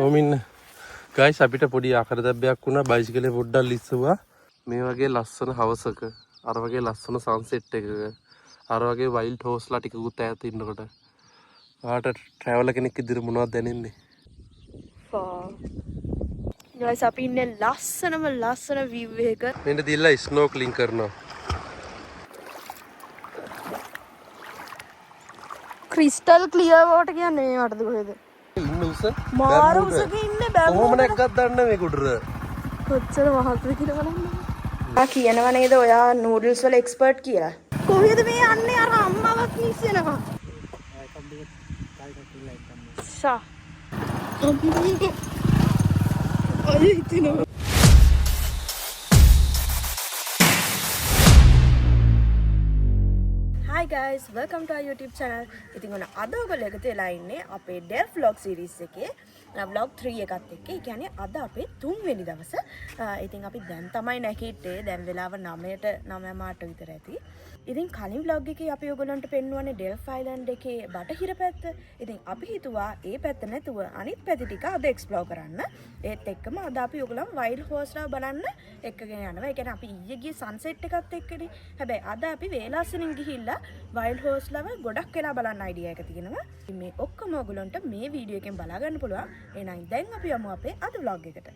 ඕමින්න guys අපිට පොඩි ආකරදැබ්බයක් වුණා බයිසිකලේ පොඩ්ඩක් ලිස්සුවා. මේ වගේ ලස්සන හවසක අර වගේ ලස්සන සන්සෙට් එකක අර වගේ වයිල්ඩ් හෝස්ලා ටිකකුත් ඈත ඉන්නකොට ආට ට්‍රැවලර් කෙනෙක් ඉදිරිය මොනවද දැනෙන්නේ? ගයිස් අපි ඉන්නේ ලස්සන view එකක. මෙන්න දීලා ස්නෝක්ලින් කරනවා. ක්‍රිස්ටල් ක්ලියර් වෝටර් කියන්නේ මේවටද කොහෙද? ඉන්න උස මාර උසක ඉන්නේ බෑම. කොහොම නැග්ගත් දන්නේ මේ කුඩර. කොච්චර මහත්ද කියලා බලන්න. ආ කියනවා නේද ඔයා නූඩල්ස් වල එක්ස්පර්ට් කියලා. කොහෙද මේ යන්නේ අර අම්මවත් මිස් වෙනවා. ෂා. අය හිටිනවා. Hi guys, welcome to our YouTube channel. ඉතින් ඔන්න අද ඔයගොල්ලෝ එකතු වෙලා ඉන්නේ අපේ Delf vlog series එකේ vlog 3 එකත් එක්ක. ඒ කියන්නේ අද අපේ 3 වෙනි දවස. ඉතින් අපි දැන් තමයි නැගිට්ටේ. දැන් වෙලාව 9ට 9:00 විතර ඇති. ඉතින් කලින් vlog එකේ අපි ඔයගොල්ලන්ට පෙන්වන්නේ Delf Island එකේ බටහිර පැත්ත. ඉතින් අපි හිතුවා ඒ පැත්ත නැතුව අනිත් පැති ටික අද එක්ස්ප්ලෝර් කරන්න. ඒත් එක්කම අද අපි ඔයගොල්ලන් වයිල්ඩ් හෝස්ලා බලන්න එක්කගෙන යනවා. ඒ කියන්නේ අපි ඊයේ ගිය සන්සෙට් එකත් එක්කනේ. හැබැයි අද අපි වේලාසනින් ගිහිල්ලා වයිල්ඩ් හෝස්ලාව ගොඩක් වෙලා බලන්න අයිඩියා එක තියෙනවා. මේ ඔක්කොම ඔයගොල්ලන්ට මේ වීඩියෝ එකෙන් බලා ගන්න පුළුවන්. එහෙනම් දැන් අපි යමු අපේ අද vlog එකට.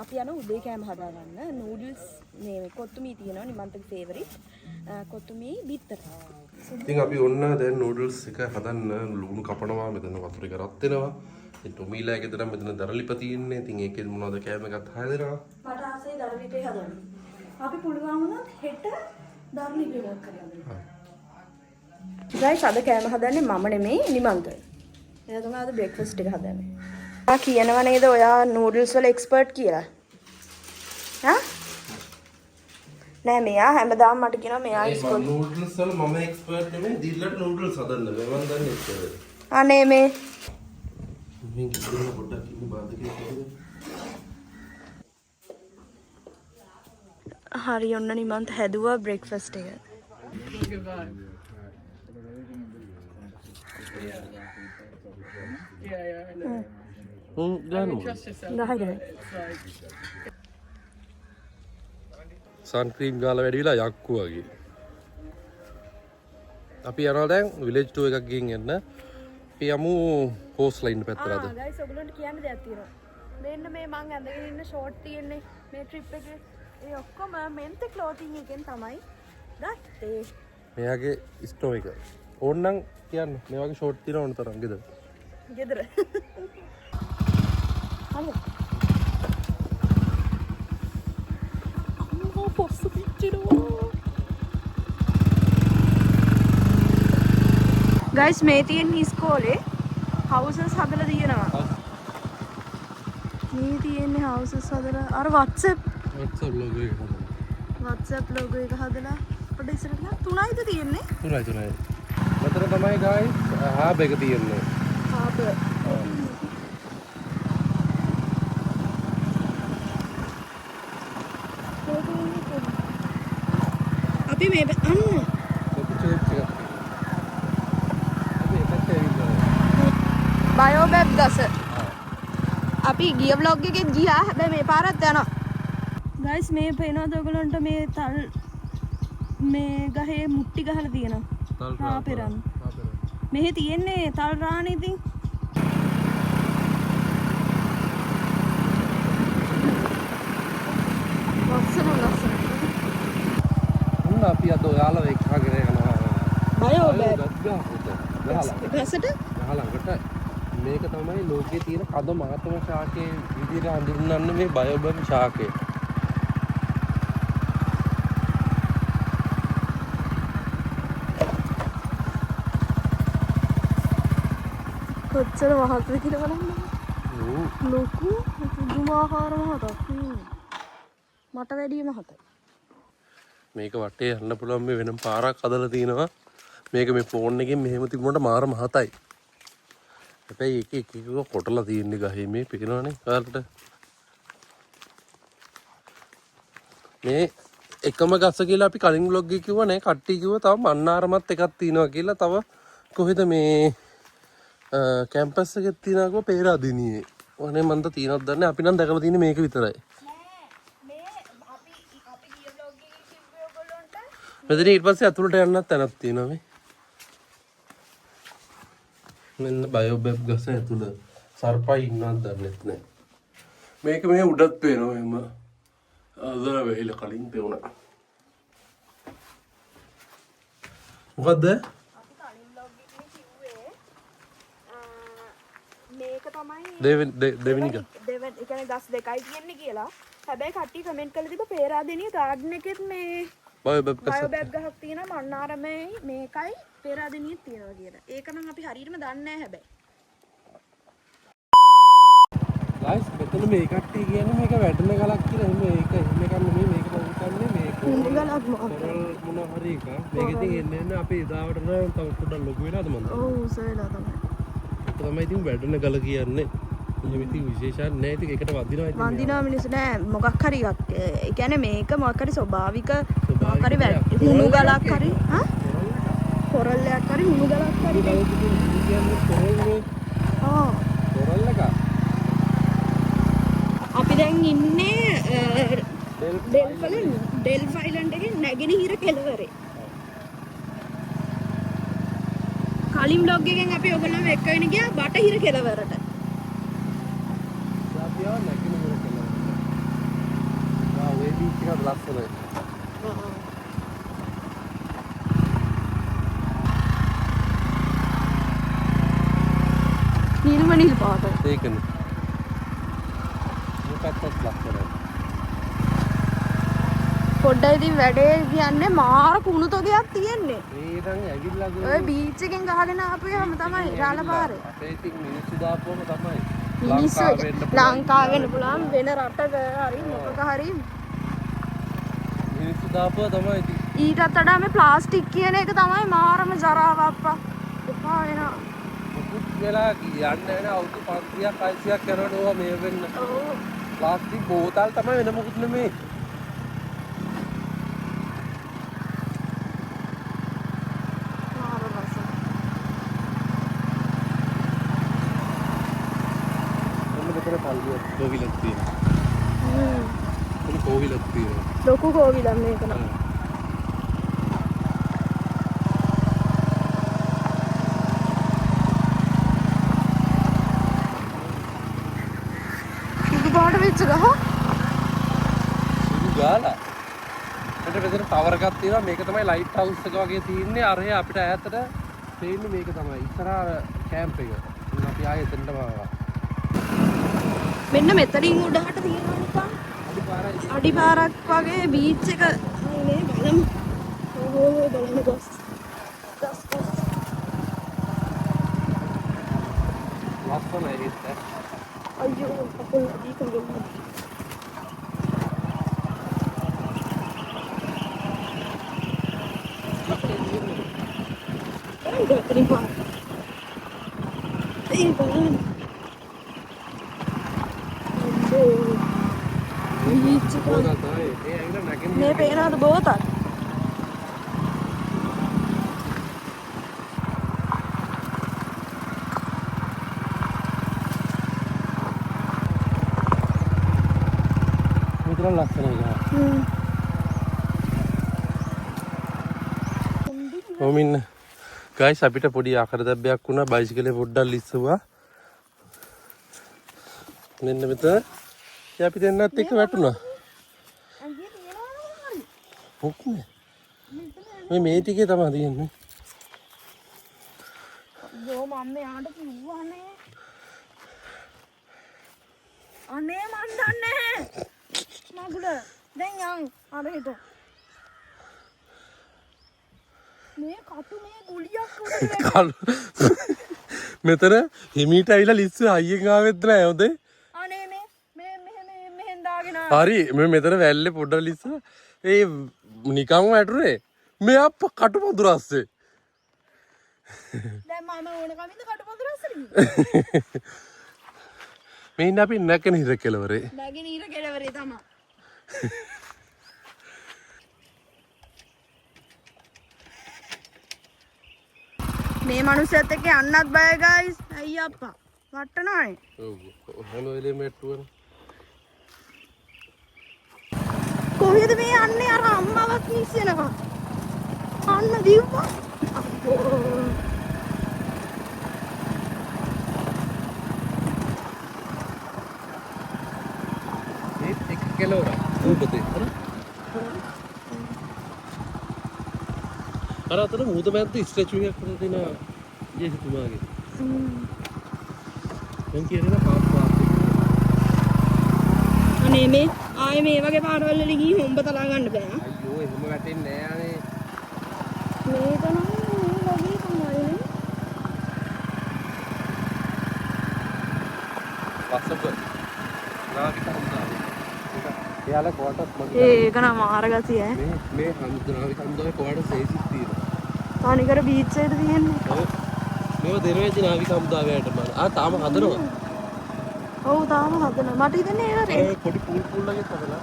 අපි යන උදේ කෑම හදාගන්න. නූඩල්ස් මේ කොත්තුමී තියෙනවා නිමන්තගේ ෆේවරිට්. කොත්තුමී බිත්තර. ඉතින් අපි ඔන්න දැන් නූඩල්ස් එක හදන්න ලුණු කපනවා. මෙතන වතුර එක රත් වෙනවා. ඉතින් ටොමීලා එකේ දැන් මෙතන දරලිප තියෙන්නේ. ඉතින් ඒකෙන් මොනවද කෑම එකත් හදනවා. මට ආසයි දරලිපේ හදන්න. අපි පුළුවන් වුණොත් හෙට දරලිපේ වර්ක් කරන්න. ගයිස් අද කෑම හදන්නේ මම නෙමෙයි නිමන්තයි. එයා තමයි අද බ්‍රේක්ෆාස්ට් එක හදන්නේ. ආ කියනවා නේද ඔයා නූඩල්ස් වල එක්ස්පර්ට් කියලා? හා? නෑ මෙයා හැමදාම මට කියනවා මෙයා එක්ස්පර්ට්. නූඩල්ස් වල මම එක්ස්පර්ට් නෙමෙයි දිල්ලට නූඩල්ස් හදන්න බෑ. මම දන්නේ එක්ස්පර්ට්. අනේ මේ මින් කිව්ව පොඩ්ඩක් ඉන්න බාධකයක් නේද? හරි ඔන්න නිමන්ත හැදුවා බ්‍රේක්ෆාස්ට් එක. සන් ක්‍රීම් ගාලා වැඩි වෙලා යක්කු වගේ. අපි යනවා දැන් විලේජ් ටූර් එකක් ගිහින් එන්න. අපි යමු හෝස්ලා ඉන්න පැත්තට අද. ගයිස් ඔයගොල්ලන්ට කියන්න දෙයක් තියෙනවා. මෙන්න මේ මං ඇඳගෙන ඉන්න ෂෝට් තියෙන්නේ මේ ට්‍රිප් එකේ. ඒ ඔක්කොම මෙන්ත ක්ලෝතින් එකෙන් තමයි ගත්තේ. මෙයාගේ ස්ටෝ එක. ඕන්නම් කියන්න මේ වගේ ෂෝට් තියෙන ඕන තරම් ගෙදර. ගෙදර. හලෝ. අම්මෝ පොස්ස පිටිරෝ. ගයිස් මේ තියෙන ඉස්කෝලේ හවුසස් හදලා තියෙනවා. මේ තියෙන්නේ හවුසස් හදලා අර WhatsApp logo එක හදලා. WhatsApp logo එක හදලා පොඩ්ඩ ඉස්සරහට ගියා. 3යිද තියෙන්නේ? 3යි. මෙතන තමයි guys හාබ් එක තියෙන්නේ. හාබ්. අපි මේ අන්න බයෝබැබ් ගස. අපි ගිය vlog එකෙත් ගියා. හැබැයි මේ පාරත් යනවා. ගයිස් මේ පේනවද ඔයගලන්ට මේ තල් මේ ගහේ මුට්ටි ගහලා තියෙනවා. රා පෙරන්. මෙහි තියෙන්නේ තල් රාණි ඉතින්. ලස්සන. උන් අපි අද ඔයාලා එක්කගෙන යනවා. බයෝබැබ්. ගහසට? ගහලකට. මේක තමයි ලෝකයේ තියෙන කද මහතම ශාකයේ විදිහට හඳුන්වන්නේ මේ බයෝබැබ් ශාකය. කොච්චර මහත්ද කියලා බලන්න. ලොකු පුදුමාකාර මහතක්. මට වැඩිය මහතයි. මේක වටේ යන්න පුළුවන් මේ වෙනම පාරක් හදලා තිනවා. මේක මේ ෆෝන් එකෙන් මෙහෙම තිබුණාට මාර මහතයි. හැබැයි එක කොටලා තියෙන්නේ ගහේ මේ පේනවනේ කාලට. මේ එකම ගස කියලා අපි කලින් බ්ලොග් එකේ කිව්වා නේ. කට්ටිය කිව්වා තව මන්නාරමත් එකක් තියෙනවා කියලා. තව කොහෙද මේ කැම්පස් එකේ තියෙනකෝ පේරාදෙනියේ. ඔනේ මන්ද තියෙනවද දන්නේ. අපි නම් දැකලා තියෙන්නේ මේක විතරයි. මෙතන ඊට පස්සේ අතුලට යන්නත් තැනක් තියෙනවා මේ. මෙන්න බයෝබැබ් ගස ඇතුළ සර්පයි ඉන්නවද දන්නේ නැහැ. මේක මේ උඩත් පේනවා එම. අදර වෙහිල කලින් පෙවුණා. මොකද්ද? අපි කලින් බ්ලොග් එකේ කිව්වේ මේක තමයි දෙවෙනි එක. ඒ කියන්නේ ගස් දෙකයි තියෙන්නේ කියලා. හැබැයි කට්ටිය කමෙන්ට් කරලා තිබ්බ පේරාදෙනිය ගාඩන් එකෙත් මේ බයෝබැබ් ගස. බයෝබැග් ගහක් තියෙනවා මන්නාරමේ මේකයි පේරාදෙනියෙත් තියෙනවා කියලා. ඒක නම් අපි හරියටම දන්නේ නැහැ හැබැයි. ගයිස් මෙතන මේ කට්ටිය කියන්නේ මේක වැඩන ගලක් කියලා. මේක එකක් නෙමෙයි මේක පොඩ්ඩක්නේ මේක. කුණු ගලක් මොන හරි එක. මේක ඉතින් එන්නේ අපි එදාවට නම් තව පොඩ්ඩක් ලොකු වෙලාද මන්ද. ඔව් සෙලා තමයි. ඒක තමයි ඉතින් වැඩන ගල කියන්නේ. එහෙම ඉතින් විශේෂයක් නැහැ. ඉතින් ඒකට වදිනවා ඉතින්. වන්දිනා මිනිස්සු නෑ මොකක් හරි එකක්. ඒ කියන්නේ මේක මොකක් හරි ස්වභාවික මොකක් හරි හුණු ගලක් හරි හා කොරල්ලයක් හරි හුණු ගලක් හරි ආ කොරල් එක. අපි දැන් ඉන්නේ ඩෙල්ෆ් අයිලන්ඩ් එකේ නැගෙනහිර කෙළවරේ. කලින් බ්ලොග් එකෙන් අපි ඔයගොල්ලෝ එක්ක වෙන ගියා බටහිර කෙළවරට. සාපියා නැගෙනහිර කෙළවර. වා ඔය බීච් එක ලස්සනයි. නිල් පාට. ඒකනේ. මේකත් ලස්සනයි. පොඩ්ඩයි ඉතින් වැඩේ කියන්නේ මාර කුණු තොගයක් තියෙන්නේ. මේ නම් ඇවිල්ලා ඔය බීච් එකෙන් ගහගෙන ආපුවාම තමයි රාළපාරේ. අපේ ඉතින් මිනිස්සු දාපුවම තමයි. මිනිස්සු ලංකාවෙන්න පුළුවන් වෙන රටක හරි මොකක හරි මිනිස්සු දාපුව තමයි ඉතින්. ඊටත් වඩා මේ ප්ලාස්ටික් කියන එක තමයි මාරම ජරාව අප්පා. එපා වෙනවා. මුකුත් වෙලා යන්නේ නැහැ අවුරුදු 500ක් 600ක් කරනකොට ඕවා මේ වෙන්න. ඔව්. ප්ලාස්ටික් බෝතල් තමයි වෙන මොකුත් නෙමෙයි. මාර රස. මොන මෙතන පල්ලියක් කෝවිලක් තියෙනවා. එතන කෝවිලක් තියෙනවා. ලොකු කෝවිලක් මේක නම්. පාට වෙච්ච ගහ සුදු ගාලා. මෙතන ටවර් එකක් තියෙනවා. මේක තමයි ලයිට් හවුස් එක වගේ තියෙන්නේ. අරහේ අපිට ඈතට පේන්නේ මේක තමයි. ඉස්සරහා කැම්ප් එක. අපි ආයෙ එතනටම ආවා. මෙන්න මෙතනින් උඩහට තියෙනවා නිකන් අඩිපාරක් වගේ බීච් එක නේ බලමු. ඕ බලන්න ගස්. ලස්සනයි ඒත්. අයියෝ අපෝ දී කංගොල්ල. ඒ බලන්න. මේ පේනවද බෝතල්? මුද්‍රා ලස්සනයි ගහ. ඔමින් ගයිස් අපිට පොඩි ආකරදැබ්බයක් වුණා. බයිසිකලේ පොඩ්ඩක් ලිස්සුවා. මෙන්න මෙතන අපි දෙන්නත් එක්ක වැටුණා. මොකක්ද? මේ ටිකේ තමයි තියෙන්නේ. යෝ මම යාට කිව්වනේ. අනේ මන් දන්නේ. මගුල දැන් යන් අරහෙට. මේ කටු මේ ගුලියක් උඩ මෙතන හිමීට ඇවිල්ලා ලිස්සු අයියෙන් ආවෙත් නෑ හොඳේ. අනේ මේ මෙහෙන් දාගෙන හරි මේ මෙතන වැල්ලේ පොඩ්ඩක් ලිස්සු. ඒ නිකන් වැටුනේ. මේ අප්ප කටු පොදුර අස්සේ. දැන් මම ඕන කමින්ද කටු පොදුර අස්සට ගියේ. මේ ඉන්න අපි නැගෙනහිර කෙළවරේ. නැගෙනහිර කෙළවරේ තමයි. මේ මනුස්සයත් එක්ක යන්නත් බය ගයිස්. අයියා අප්පා. වට්ටනවනේ. ඔව්. හලෝ එලිමේට්ටුවන. කොහෙද මේ යන්නේ අර අම්මවත් මිස්සෙනවා. අන්න දිව්වා. අප්පෝ. एक केलोरा ऊबते है ना अरे अतන මූද මැද්ද ස්ටැචු එකක් කරලා දෙනවා ජේසුතුමාගේ මම කියන්නේ පාප් පාප් අනේ මේ ආයේ මේ වගේ පාරවල් වල ගිහින් හොම්බ තලා ගන්න බෑ අයියෝ එහෙම වැටෙන්නේ නෑ අනේ මේක නම් මේ වගේ තමයි වස්සක නාවික හම්දා එයාලා කොටස් මගේ ඒක නම් මාරගතිය ඈ මේ නාවික හම්දාවේ කොටස් 66 තියෙනවා තනිකර බීච් එකේ තියෙන්නේ ඔව් මේව දෙනවේදී නාවික හම්දාවේට මම තාම හදනවා ඔව් තාම හදනවා මට හිතෙන්නේ ඒක රේ පොඩි පූල් පූල් වගේ හදලා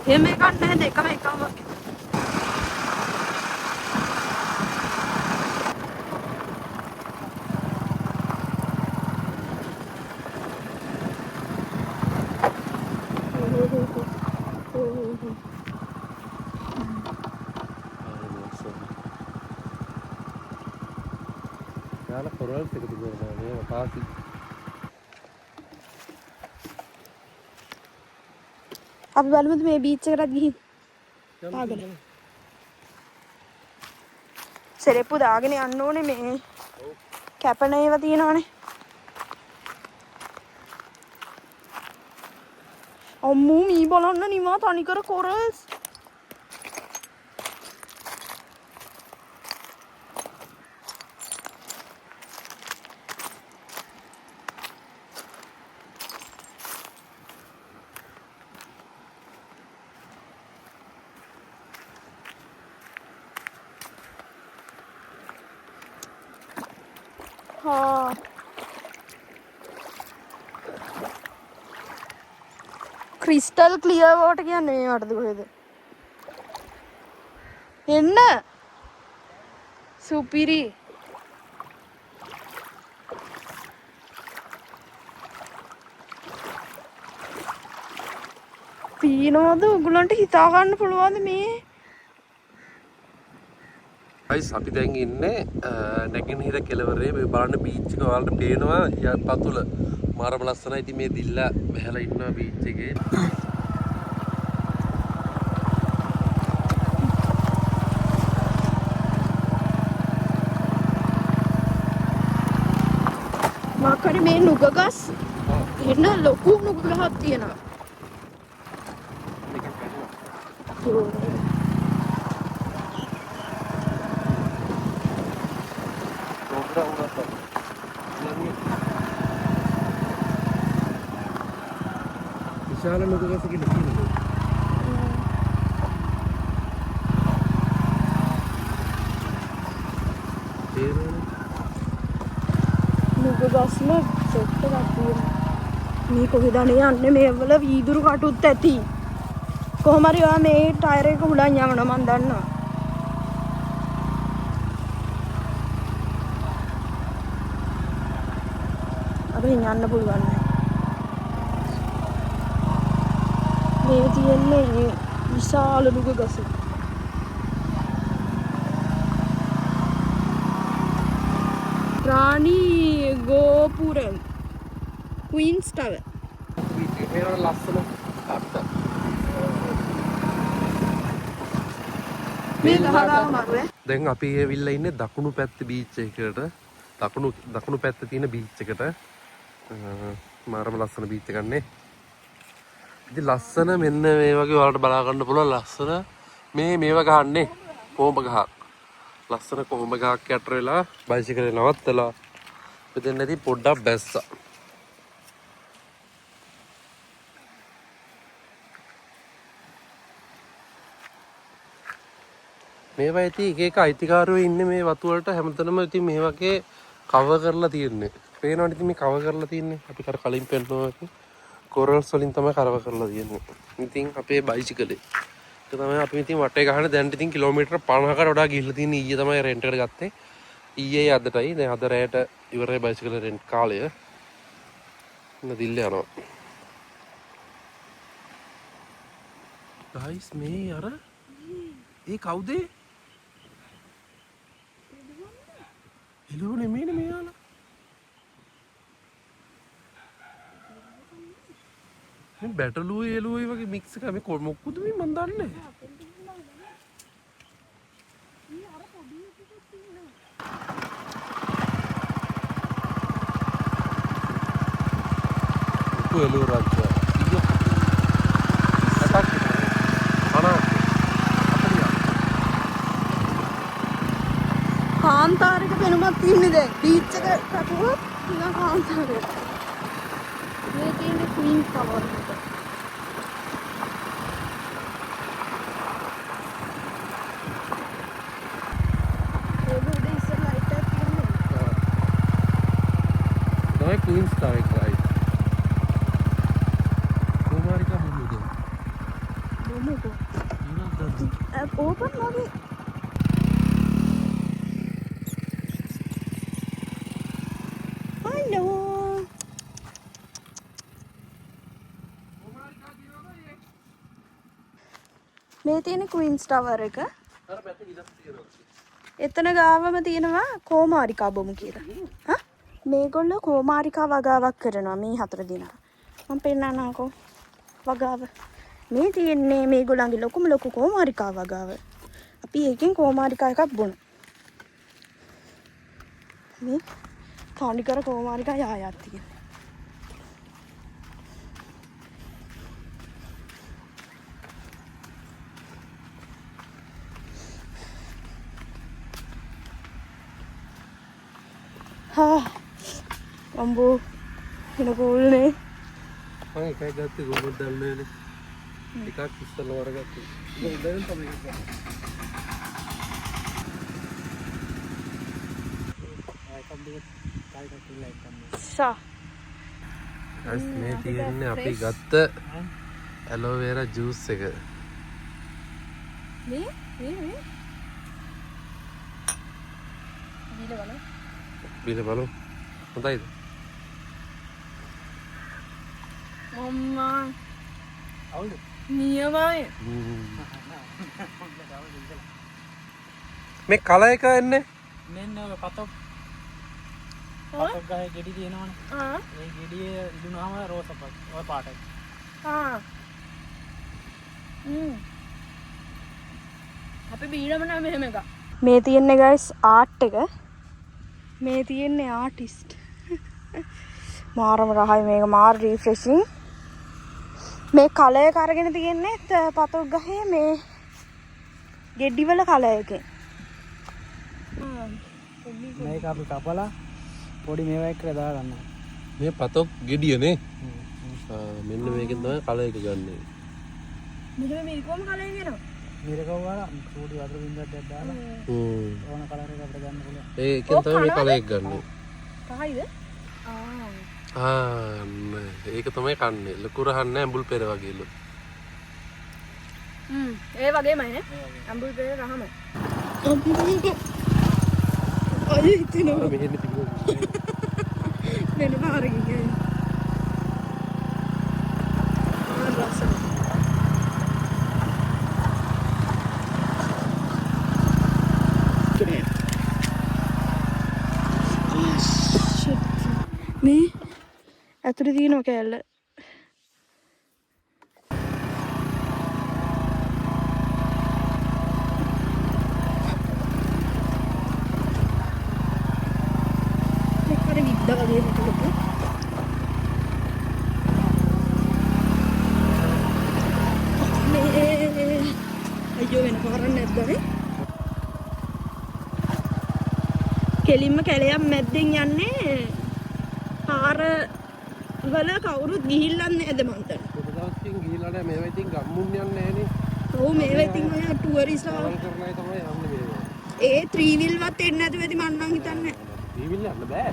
එහෙම එකක් නැහැ දෙකම එකම වගේ යාලා කොරල්ස් එකතු කරනවා මේවා පාසි අපි බලමුද මේ බීච් එකටත් ගිහින් ආගෙන සෙරෙප්පු දාගෙන යන්න ඕනේ මේ කැපන ඒවා තියෙනවනේ අම්මෝ මී බලන්න නිවා තනිකර කොරල්ස් हाँ क्रिस्टल क्लियर वाटर क्या नहीं आटद कोहेद එන්න සුපිරි පීනවද උගලන්ට හිතා ගන්න පුළුවන්ද මේ ගයිස් අපි දැන් ඉන්නේ නැගෙනහිර කෙළවරේ මේ බලන්න බීච් එක වලට පේනවා පතුල මාරම ලස්සනයි ඉතින් මේ දිල්ලා වැහලා ඉන්නවා බීච් එකේ මාකරි මේ නුග ගස් එන්න ලොකු නුග ගහක් තියෙනවා විශාල නුග ගස් කියලා කියනවා නුග ගස්ම සෙට් එකක් තියෙනවා මේ කොහෙද යන්නේ මේ වල වීදුරු කටුත් ඇති කොහොම හරි ඔයා මේ ටයර් එක හුලන් යවනවා මන් දන්නවා අපිට යන්න පුළුවන් මේ තියෙන්නේ විශාල නුග ගස රාණි ගෝපුරම් क्वींस टावर මේක ලස්සන අත්ත මේ ගහලා මරුවේ දැන් අපි ඇවිල්ලා ඉන්නේ දකුණු පැත්තේ බීච් එකකට දකුණු පැත්තේ තියෙන බීච් එකට මාරම ලස්සන බීච් එකක් නේ ඉතින් ලස්සන මෙන්න මේ වගේ ඔයාලට බලා ගන්න පුළුවන් ලස්සන මේව ගහන්නේ කොහොඹ ගහක් ලස්සන කොහොඹ ගහක් යට වෙලා බයිසිකලේ නවත්තලා මෙතන නැති පොඩ්ඩක් බැස්සා මේවා ඉතින් එක එක අයිතිකාරයෝ ඉන්නේ මේ වතු වලට හැමතැනම ඉතින් මේ වගේ කවර් කරලා තියෙන්නේ. පේනවනේ ඉතින් මේ කවර් කරලා තියෙන්නේ. අපි කර කලින් පෙන්නනවා වගේ කොරල්ස් වලින් තමයි කවර් කරලා තියෙන්නේ. ඉතින් අපේ බයිසිකලේ. ඒක තමයි අපි ඉතින් වටේ ගහන දැන් ඉතින් කිලෝමීටර් 50කට වඩා ගිහිල්ලා තියෙන ඊයේ තමයි රෙන්ට් එකට ගත්තේ. ඊයේ අදටයි දැන් අද රැයට ඉවරයි බයිසිකල් රෙන්ට් කාලය. නදිල්ල යනවා. ගයිස් මේ අර ඒ කවුද? එළුව නෙමෙයිනේ මෙයාලා. මේ බැටළුවේ එළුවේ වගේ මික්ස් එක මේ මොකද මේ මන් දන්නේ. එළුව රාජ්‍ය. කාන්තාරයක පෙනුමක් තියන්නේ දැන් බීච් එක කටුවත් නිකන් කාන්තාරයක. මේ තියෙන්නේ ක්වීන් ටවර් එක. ඒක උඩ ඉස්සර ලයිට් එකක් තියෙනවා. තමයි ක්වීන්ස් ටවර් එක රයිට්. කොමාරිකා මොමුද? මොමුද? ඕපන් වගේ. මේ තියෙන ක්වීන්ස් ටවර් එක. එතන ගාවම තියෙනවා කෝමාරිකා බොමු කියලා. හා? මේගොල්ලෝ කෝමාරිකා වගාවක් කරනවා මේ 4 දිනා. මම පෙන්නන්නම්කෝ වගාව. මේ තියෙන්නේ මේගොල්ලන්ගේ ලොකු කෝමාරිකා වගාව. අපි එකෙන් කෝමාරිකා එකක් බොන. මේ තනිකර කෝමාරිකා යායක් තියෙනවා. අම්බෝ එන කෝල්නේ. මම එකයි ගත්තේ ගොඩක් දැල්නේ නේ. එකක් ඉස්සලා වරගත්තේ. ඒක ඉඳන් තමයි ගත්තේ. සා. මේ තියෙන්නේ අපි ගත්ත ඇලෝවේරා ජූස් එක. මේ බීල බලමු. හොඳයිද? අම්මා අවුල් නියමයි. මේ කල එක එන්නේ මෙන්න ඔය පතක් ගහේ ගෙඩි තියෙනවනේ. ඒ ගෙඩිය ඉදුණාම රෝස ඔය පාටයි. අපි බීනම නෑ මෙහෙම එක. මේ තියෙන්නේ ගයිස් ආර්ට් එක. මේ තියෙන්නේ ආටිස්ට්. මාරම රහයි මේක මාර රිෆ්‍රෙෂින්. මේ කලයක අරගෙන තියෙන්නේ පතක් ගහේ මේ ගෙඩිවල කලයකින්. මේක අපි කපලා පොඩි මේවා එක්ක දාගන්න. මේ පතක් ගෙඩියනේ. මෙන්න මේකෙන් තමයි කල එක ගන්නෙ. මෙහෙම මේකම කලයෙන් එනවා. මේකව වල සූඩි වතුර බින්දක් දාලා ඕන කලර් එක අපිට ගන්න පුළුවන්. ඒකෙන් තමයි මේ කල එක ගන්නෙ. පහයිද? ඒක තමයි කන්නේ. ලකුර හන්නේ ඇඹුල් පෙර වගේලු. ඒ වගේමයි නේ. ඇඹුල් පෙර රහම. අය හිටිනවා. මෙහෙන්න තිබුණා. මෙන්න මාරකින් ගියා. මේ ඇතුලේ තියෙනවා කෑල්ල. මේකට විද්දා වගේ හිටුලක. මේ අයියෝ වෙන පාරක් නැද්දනේ. කෙලින්ම කැලයක් මැද්දෙන් යන්නේ පාර වල කවුරුත් ගිහිල්ලා නැද්ද මන්ට? පොඩ්ඩක්කින් ගිහිල්ලා නැහැ මේවා ඉතින් ගම්මුන් යන්නේ නැහනේ. ඔව් මේවා ඉතින් ඔය ටුවරිස්ට්ලා කරනයි තමයි යන්නේ මේවා. ඒ ත්‍රීවිල්වත් එන්නේ නැතුව ඇති මන් නම් හිතන්නේ. ත්‍රීවිල් යන්න බෑ.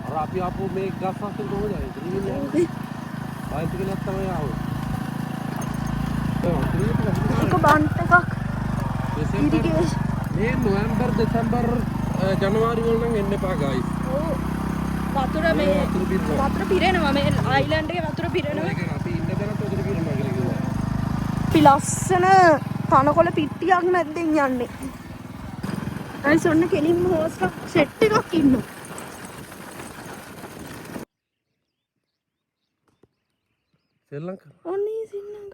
අර අපි ආපු මේ ගස් අස්සෙන් කොහොමද යන්නේ? ත්‍රීවිල් යන්නේ. බයිසිකලයක් තමයි ආවේ. ඒක බන්ට් එකක්. ඉරිගේෂන්. මේ නොවැම්බර් දෙසැම්බර් ජනවාරි වල නම් එන්න එපා ගයිස්. ඔව්. වතුර පිරෙනවා මේ අයිලන්ඩ් එකේ වතුර පිරෙනවා. ඒක අපි ඉන්න දැනත් වතුර පිරෙනවා කියලා කිව්වා. අපි ලස්සන තනකොළ පිට්ටියක් නැද්දෙන් යන්නේ. අයිස් ඔන්න කෙලින්ම හෝස් එකක් සෙට් එකක් ඉන්නවා. ශ්‍රී ලංකා ඔන්නේ සින්නංග.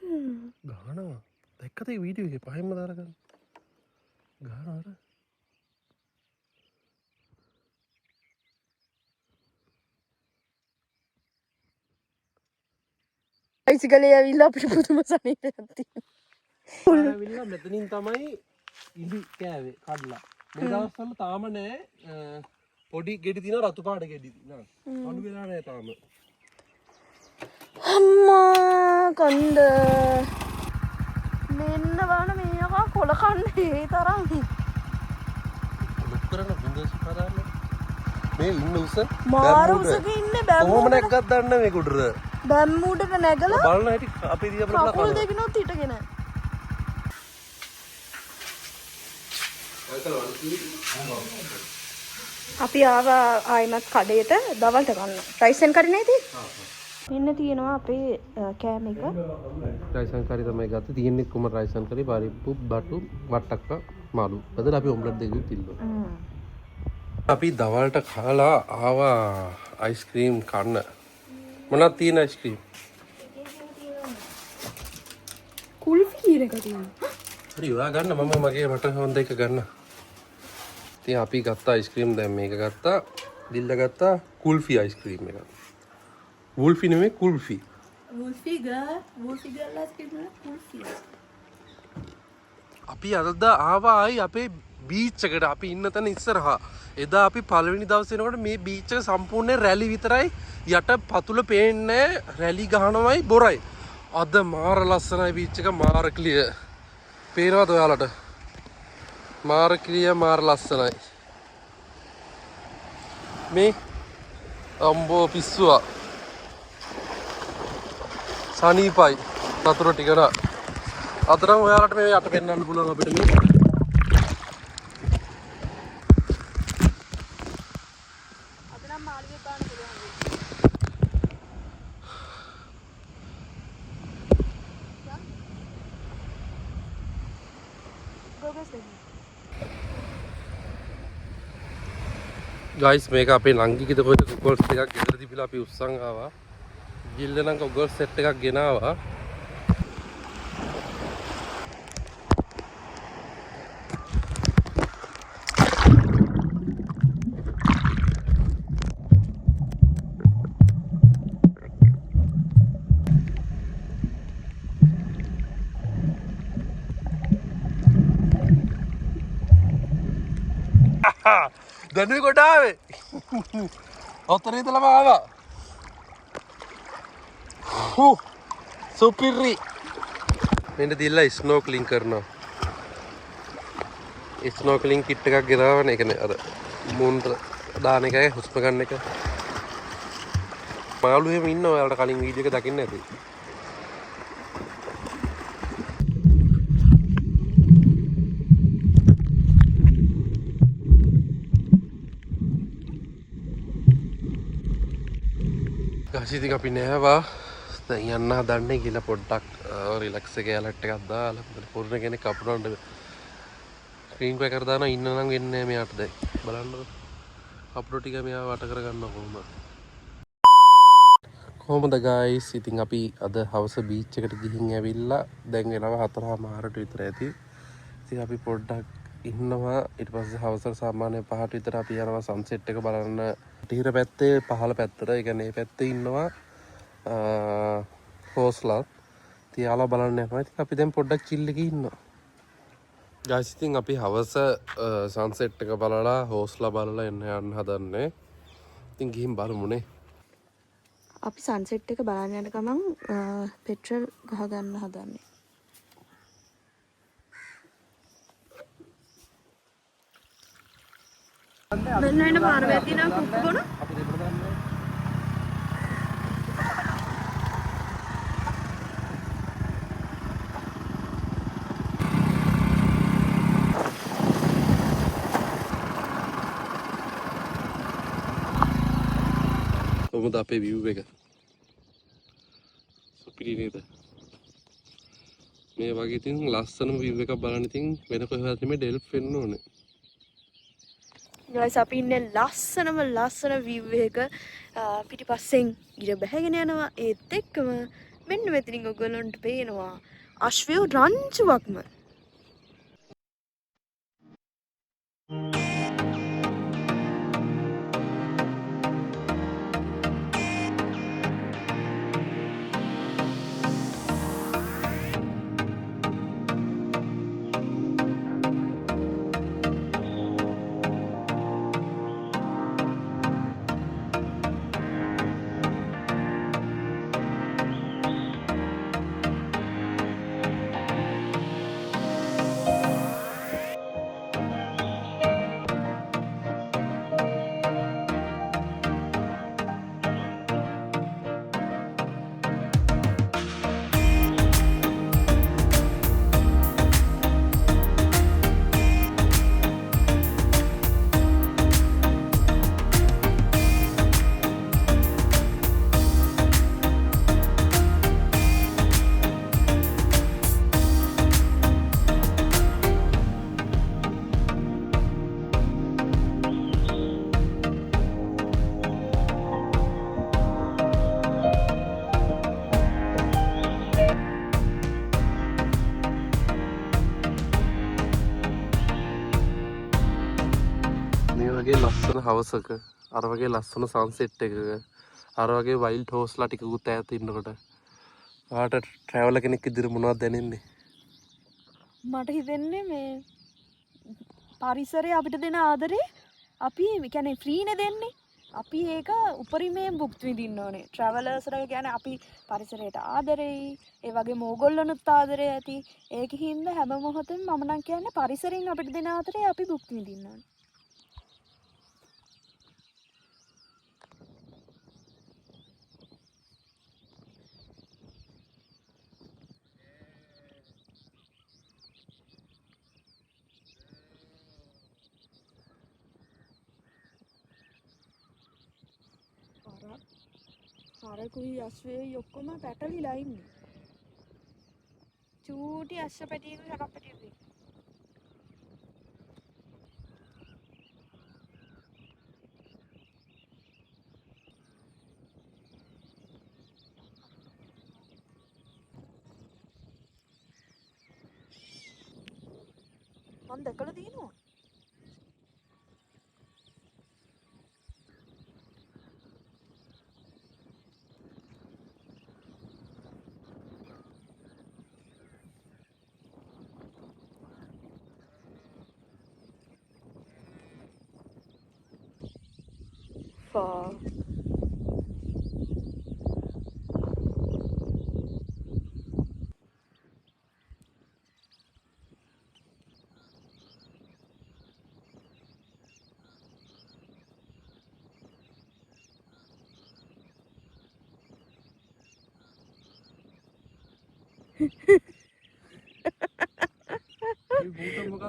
ගහනවා. දැක්කද ඒ වීඩියෝ එකේ පහෙන්ම දාලා ගහනවා අර. බයිසිකලේ ඇවිල්ලා අපිට පුදුම සනීපයක් තියෙනවා. ඇවිල්ලා මෙතනින් තමයි ඉදි කෑවේ කඩලා. මේ දවස්වල තාම නෑ පොඩි ගෙඩි තියෙනවා රතු පාට ගෙඩි නෑ. අඩු වෙලා නෑ තාම. අම්මා කන්ද මෙන්න බලන්න මේකා කොල කන්නේ ඒ තරම්. ලොක්කරන බින්දස් පාදාන්න. මේ ඉන්න උස මාරුසක ඉන්නේ බැම්මු. කොහොම නැග්ගත් දන්න මේ කුඩර. බැම්මුඩට නැගලා බලන්න හැටි අපි දිහා බලලා කකුල් දෙකනොත් හිටගෙන. අපි ආවා ආයිමත් කඩේට දවල්ට ගන්න. රයිස් ඇන් කරි නේද? මෙන්න තියෙනවා අපේ කෑම එක. රයිස් ඇන් කරි තමයි ගත්තේ. තියෙන්නේ කුම රයිස් ඇන් කරි පරිප්පු බටු වට්ටක්ක මාළු. බදලා අපි ඔම්ලට් දෙකක් තිල්ලුවා. අපි දවල්ට කාලා ආවා අයිස්ක්‍රීම් කන්න. මොනවද තියෙන අයිස්ක්‍රීම්? කුල්ෆි කියන එක තියෙනවා. හරි ඔයා ගන්න මම මගේ මට හොඳ එක ගන්න. ඉතින් අපි ගත්ත අයිස්ක්‍රීම් දැන් මේක ගත්තා. දිල්ල ගත්තා කුල්ෆි අයිස්ක්‍රීම් එක. වුල්ෆි නෙමෙයි කුල්ෆි. වුල්ෆි ගර්ල් අයිස්ක්‍රීම් නේ කුල්ෆි. අපි අද ආවා ආයි අපේ බීච් එකට. අපි ඉන්න තැන ඉස්සරහා. එදා අපි පළවෙනි දවසේ එනකොට මේ බීච් එක සම්පූර්ණ රැලි විතරයි යට පතුල පේන්නේ රැලි ගහනවයි බොරයි. අද මාර ලස්සනයි බීච් එක මාර ක්ලියර්. පේනවද ඔයාලට? මාර ක්ලියර් මාර ලස්සනයි. මේ අම්බෝ පිස්සුවා. සනීපයි. වතුර ටිකන. අතරම ඔයාලට මේ යට පෙන්වන්න පුළුවන් අපිට මේ. ගයිස් මේක අපේ නංගිකිද කොහෙද ගොගල්ස් එකක් ගෙදර තිබිලා අපි උස්සන් ආවා. ගිල්ල නම් ගොගල්ස් සෙට් එකක් ගෙනාවා. දැනුයි කොට ආවේ. ඔතන ඉඳලම ආවා. සුපිරි. මෙන්න දිල්ලා ස්නෝකලින් කරනවා. ස්නෝකලින් කිට් එකක් ගෙනාවනේ. ඒ කියන්නේ අර මුන්ට දාන එකයි හුස්ම ගන්න එක. මාළු එහෙම ඉන්න ඔයාලට කලින් වීඩියෝ එක දකින්න ඇති. ඉතින් අපි නෑවා දැන් යන්න හදන්නේ කියලා පොඩ්ඩක් රිලැක්ස් එක යාලට් එකක් දාලා පුරුණ කෙනෙක් අපරන්න ස්ක්‍රීන් රෙකෝඩර් දානවා ඉන්න නම් වෙන්නේ නෑ මෙයාට දැන් බලන්නකො අප්ලෝඩ් ටික මෙයා වට කරගන්න කොහොමද ගයිස් ඉතින් අපි අද හවස බීච් එකට ගිහින් ඇවිල්ලා දැන් වෙනවා 4:00 විතර ඇති ඉතින් අපි පොඩ්ඩක් ඉන්නවා ඊට පස්සේ හවස සාමාන්‍ය 5ට විතර අපි යනවා සන්සෙට් එක බලන්න ටිහිර පැත්තේ පහළ පැත්තට ඒ කියන්නේ මේ පැත්තේ ඉන්නවා හෝස්ලා තියාලා බලන්න යනවා ඉතින් අපි දැන් පොඩ්ඩක් චිල් එකේ ඉන්නවා ගයිස් ඉතින් අපි හවස සන්සෙට් එක බලලා හෝස්ලා බලලා යන්න හදන්නේ ඉතින් ගිහින් බලමුනේ අපි සන්සෙට් එක බලන්න යන ගමන් පෙට්‍රල් ගහ ගන්න හදන්නේ මෙන්න වෙන පාරවල් තියෙනවා කුක්කබොන. අපි දෙපළ දාන්නේ. කොහොමද අපේ view එක? සුපිරි නේද? මේ වගේ ඉතින් ලස්සනම view එකක් බලන්න ඉතින් වෙන කොහෙවත් නෙමෙයි ඩෙල්ෆ් වෙන්න ඕනේ. guys අපි ඉන්නේ ලස්සන view එක පිටිපස්සෙන් ඉර බැහැගෙන යනවා ඒත් එක්කම මෙන්න මෙතනින් ඔයගොල්ලන්ට පේනවා අශ්වය රංචුවක්ම. මේ වගේ ලස්සන හවසක අර වගේ ලස්සන සන්සෙට් එකක අර වගේ වයිල්ඩ් හෝස්ලා ටිකකුත් ඈත ඉන්නකොට ආට ට්‍රැවලර් කෙනෙක් ඉදිරිය මොනවද දැනෙන්නේ? මට හිතෙන්නේ මේ පරිසරය අපිට දෙන ආදරේ අපි කියන්නේ ෆ්‍රීනේ දෙන්නේ. අපි ඒක උපරිමයෙන් භුක්ති විඳින්න ඕනේ. ට්‍රැවලර්ස්ලා කියන්නේ අපි පරිසරයට ආදරෙයි. ඒ වගේම ඕගොල්ලොනුත් ආදරේ ඇති. ඒකින්ද හැම මොහොතෙම මම නම් කියන්නේ පරිසරයෙන් අපිට දෙන ආදරේ අපි භුක්ති විඳින්න ඕනේ. හරකුයි අශ්වයයි ඔක්කොම පැටලිලා ඉන්නේ. චූටි අශ්ව පැටියෙකුයි හරක් පැටියෙකුයි. මම දැකලා තියෙනවා. Far.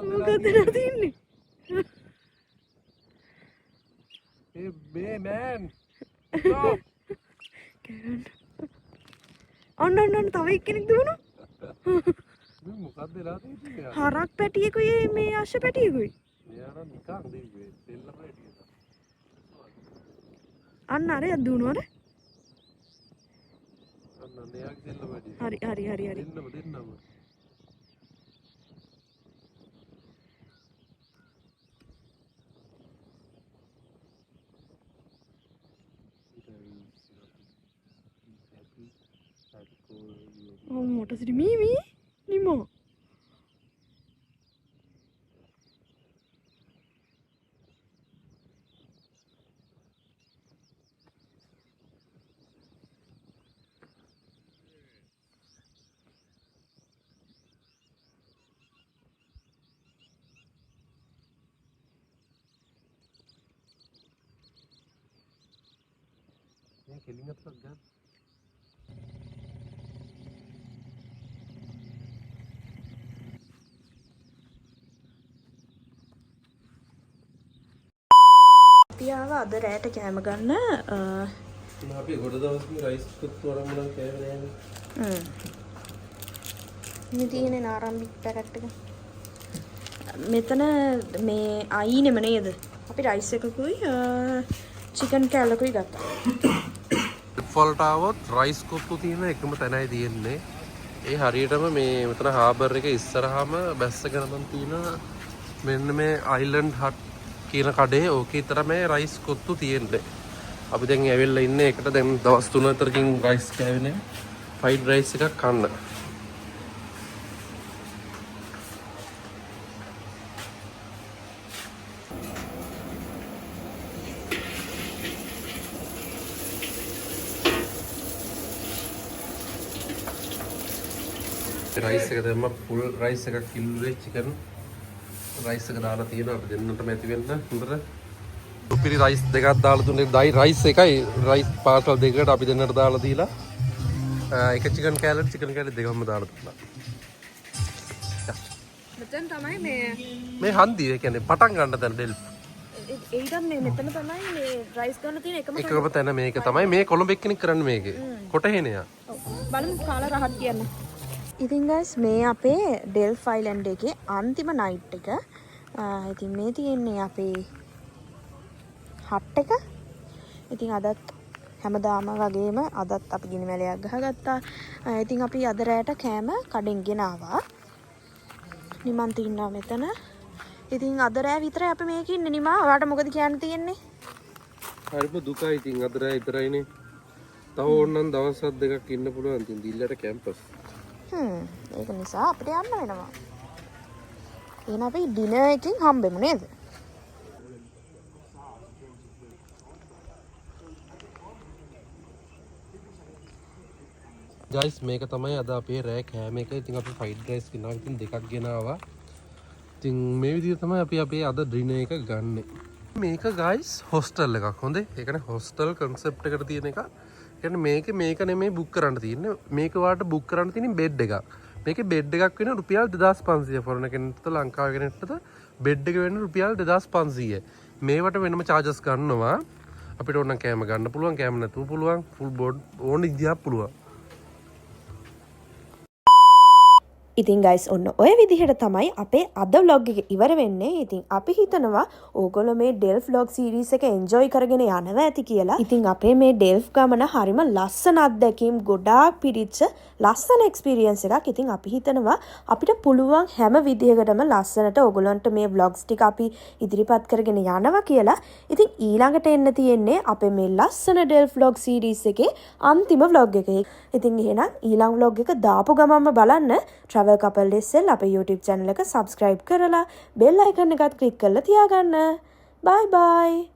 මොකද නතින්නේ? Hey man. ඔන්න තව එක්කෙනෙක් දුවනවා. මේ මොකක්ද වෙලා තියෙන්නේ? හරක් පැටියෙකුයි මේ අශ්ව පැටියෙකුයි. මෙයා නම් නිකන් දෙන්නේ දෙල්ලම හැටියට. අන්න අර දුවනවද? අන්න මෙයාගේ දෙල්ලම හැටියට. හරි. දෙන්නම. Oh, does it Mimi? Nimo. මේ කෙලින් අතක් ගන්න. පියාව අද රැට කෑම ගන්න අපි ගොඩ දවසකින් රයිස් කුක්තු වරන් මොනවා කෑවේ නෑනේ. මේ තියෙන නාරම්බි පැකට් එක. මෙතන මේ අයිනෙම නේද? අපි රයිස් එකකුයි චිකන් කෑල්ලකුයි ගත්තා. ෆල්ට આવොත් රයිස් කුක්තු තියෙන එකම තැනයි තියෙන්නේ. ඒ හරියටම මේ මෙතන හාබර් එක ඉස්සරහාම බැස්සගෙන නම් තියෙන මෙන්න මේ අයිලන්ඩ් හට් කියන කඩේ ඕකේ තමයි රයිස් කුක්තු තියෙන්නේ. අපි දැන් ඇවිල්ලා ඉන්නේ එකට දැන් දවස් 3-4කින් රයිස් කෑවේ ෆ්‍රයිඩ් රයිස් එකක් කන්න. රයිස් එක දැම්ම ෆුල් රයිස් එකක් කිල්ලුවේ චිකන් රයිස් එක දාලා තියෙනවා අපි දෙන්නටම ඇති වෙන්න හොඳට. උපිරි රයිස් දෙකක් දාලා දුන්නේ රයිස් එකයි රයිස් පාර්සල් දෙකකට අපි දෙන්නට දාලා දීලා එක චිකන් කෑල්ලට චිකන් කෑල්ල දෙකම දාලා දුන්නා. මෙතන තමයි මේ හන්දිය ඒ කියන්නේ පටන් ගන්න තැන ඩෙල්. ඒකත් මේ මෙතන තමයි මේ රයිස් ගන්න තියෙන එකම තැන මේක තමයි මේ කොළඹ එක්කෙනෙක් කරන්නේ මේකේ. කොටහේනේ යා. බලමු කාලා රහත් කියන්න. ඉතින් guys මේ අපේ ඩෙල්ෆ් අයිලන්ඩ් එකේ අන්තිම නයිට් එක. ඉතින් මේ තියෙන්නේ අපේ හට් එක. ඉතින් අදත් හැමදාම වගේම අදත් අපි ගිනි මැලයක් ගහගත්තා. ඉතින් අපි අද රැට කෑම කඩෙන් ගෙනාවා. නිමන්ති ඉන්නවා මෙතන. ඉතින් අද රෑ විතරයි අපි මේක ඉන්නේ නිමා. ඔයාලට මොකද කියන්න තියෙන්නේ? හරිම දුකයි ඉතින් අද රෑ විතරයිනේ. තව ඕනනම් දවස් දෙකක් ඉන්න පුළුවන් ඉතින් දිල්ලට කැම්පස්. ඒක නිසා අපිට යන්න වෙනවා. එහෙනම් අපි ඩිනර් එකකින් හම්බෙමු නේද? ගයිස් මේක තමයි අද අපේ රෑ කෑම එක. ඉතින් අපි ෆ්‍රයිඩ් රයිස් ගෙනාවා. ඉතින් දෙකක් ගෙනාවා. ඉතින් මේ විදිහට තමයි අපි අපේ අද ඩිනර් එක ගන්නෙ. මේක ගයිස් හොස්ටල් එකක්. හොඳේ. ඒ කියන්නේ හොස්ටල් කන්සෙප්ට් එකට තියෙන එකක්. කියන්නේ මේක නෙමෙයි බුක් කරන්න තියෙන්නේ. මේක වාට බුක් කරන්න තියෙන බෙඩ් එකක්. මේකේ බෙඩ් එකක් වෙන රුපියල් 2500 ෆොරන කෙනෙක්ට ලංකාවේ කෙනෙක්ට බෙඩ් එක වෙන රුපියල් 2500. මේවට වෙනම charges ගන්නවා. අපිට ඕන කෑම ගන්න පුළුවන්, කෑම නැතුව පුළුවන්, full board ඕන ඉදියක් පුළුවන්. ඉතින් ගයිස් ඔන්න ඔය විදිහට තමයි අපේ අද vlog එක ඉවර වෙන්නේ. ඉතින් අපි හිතනවා ඕගොල්ලෝ මේ ඩෙල්ෆ් vlog series එක enjoy කරගෙන යනවා ඇති කියලා. ඉතින් අපේ මේ ඩෙල්ෆ් ගමන හරිම ලස්සන අත්දැකීම් ගොඩාක් පිරිච්ච ලස්සන experience එකක්. ඉතින් අපි හිතනවා අපිට පුළුවන් හැම විදිහකටම ලස්සනට ඕගොල්ලන්ට මේ vlogs ටික අපි ඉදිරිපත් කරගෙන යනවා කියලා. ඉතින් ඊළඟට එන්න තියෙන්නේ අපේ මේ ලස්සන ඩෙල්ෆ් vlog series එකේ අන්තිම vlog එක. ඉතින් එහෙනම් ඊළඟ vlog එක දාපු ගමන්ම බලන්න travel couple ඉස්සෙල්ලා අපේ YouTube channel එක subscribe කරලා bell icon එකත් click කරලා තියාගන්න. bye bye.